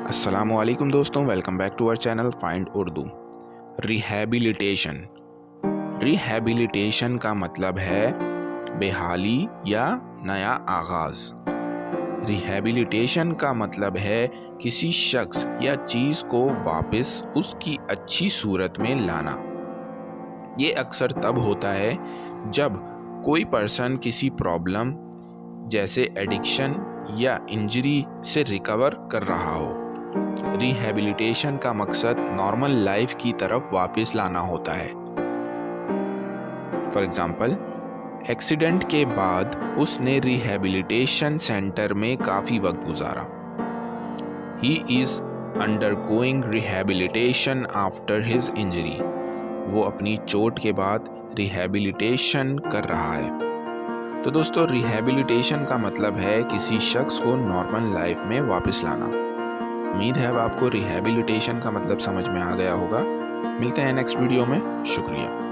अस्सलामुअलैकुम दोस्तों, welcome back to our channel find Urdu. Rehabilitation. Rehabilitation का मतलब है बेहाली या नया आगाज। रिहैबिलिटेशन का मतलब है किसी शख्स या चीज़ को वापस उसकी अच्छी सूरत में लाना। ये अक्सर तब होता है जब कोई पर्सन किसी प्रॉब्लम जैसे एडिक्शन या इंजरी से रिकवर कर रहा हो। रिहैबिलिटेशन का मकसद नॉर्मल लाइफ की तरफ वापस लाना होता है। फॉर एग्जाम्पल, एक्सीडेंट के बाद उसने रिहैबिलिटेशन सेंटर में काफ़ी वक्त गुजारा। He is undergoing rehabilitation after his injury. वो अपनी चोट के बाद रिहैबिलिटेशन कर रहा है। तो दोस्तों, रिहैबिलिटेशन का मतलब है किसी शख्स को नॉर्मल लाइफ में वापस लाना। उम्मीद है अब आपको रिहैबिलिटेशन का मतलब समझ में आ गया होगा। मिलते हैं नेक्स्ट वीडियो में। शुक्रिया।